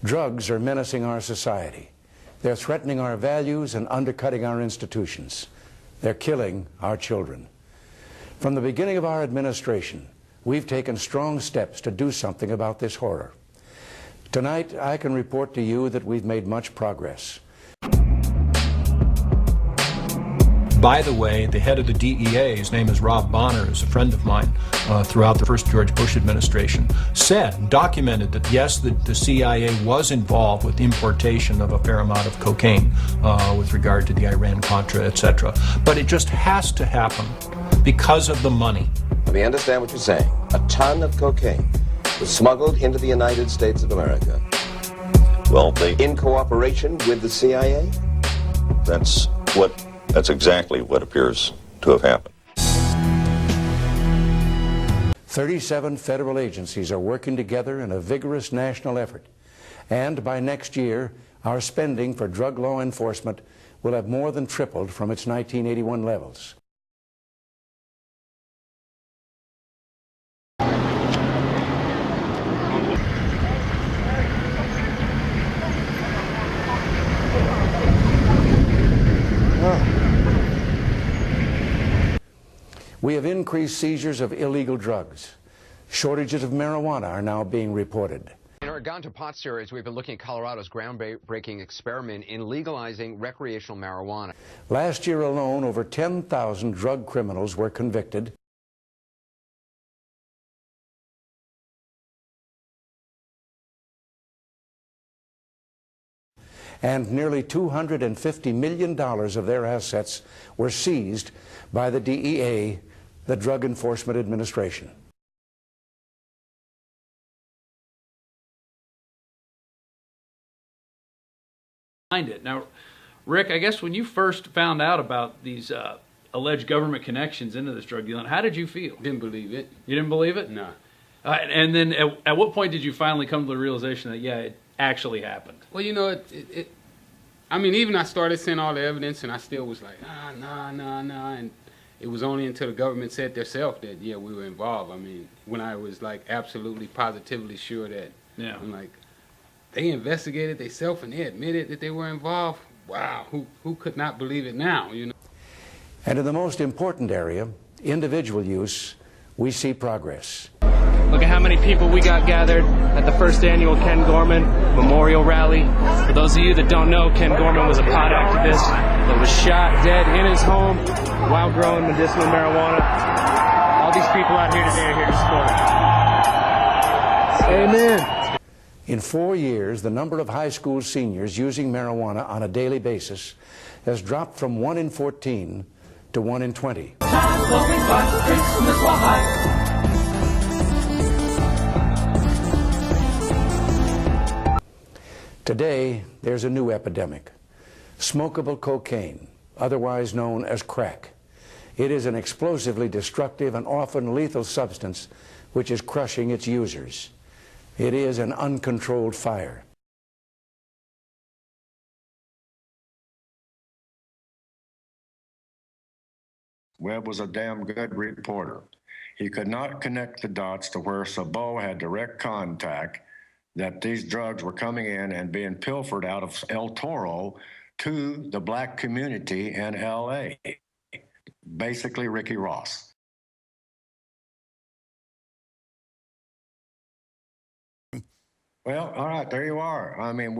Drugs are menacing our society. They're threatening our values and undercutting our institutions. They're killing our children. From the beginning of our administration, we've taken strong steps to do something about this horror. Tonight, I can report to you that we've made much progress. By the way, the head of the DEA, his name is Rob Bonner, who's a friend of mine throughout the first George Bush administration, documented that yes, the CIA was involved with importation of a fair amount of cocaine with regard to the Iran-Contra, etc. But it just has to happen because of the money. Let me understand what you're saying. A ton of cocaine was smuggled into the United States of America. Well, in cooperation with the CIA? That's exactly what appears to have happened. 37 federal agencies are working together in a vigorous national effort. And by next year, our spending for drug law enforcement will have more than tripled from its 1981 levels. We have increased seizures of illegal drugs. Shortages of marijuana are now being reported. In our Gone to Pot series, we've been looking at Colorado's groundbreaking experiment in legalizing recreational marijuana. Last year alone, over 10,000 drug criminals were convicted. And nearly $250 million of their assets were seized by the DEA, the Drug Enforcement Administration. Now, Rick, I guess when you first found out about these alleged government connections into this drug dealing, how did you feel? Didn't believe it. You didn't believe it? No. And then at what point did you finally come to the realization that, yeah, it actually happened? Well, you know, I mean, even I started seeing all the evidence, and I still was like, nah. And it was only until the government said themselves that, yeah, we were involved. I mean, when I was, like, absolutely positively sure that, yeah. I'm like, they investigated themselves and they admitted that they were involved. Wow, who could not believe it now, you know? And in the most important area, individual use, we see progress. Look at how many people we got gathered at the first annual Ken Gorman Memorial Rally. For those of you that don't know, Ken Gorman was a pot activist that was shot dead in his home while growing medicinal marijuana. All these people out here today are here to support. Amen. In 4 years, the number of high school seniors using marijuana on a daily basis has dropped from 1 in 14 to 1 in 20. Today, there's a new epidemic, smokable cocaine, otherwise known as crack. It is an explosively destructive and often lethal substance which is crushing its users. It is an uncontrolled fire. Webb was a damn good reporter. He could not connect the dots to where Sabot had direct contact that these drugs were coming in and being pilfered out of El Toro to the black community in L.A., basically Ricky Ross. Well, all right, there you are. I mean,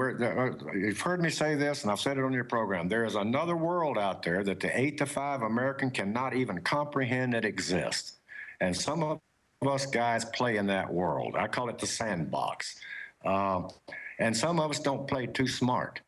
you've heard me say this, and I've said it on your program. There is another world out there that the 8 to 5 American cannot even comprehend that exists. And some of us guys play in that world. I call it the sandbox. And some of us don't play too smart.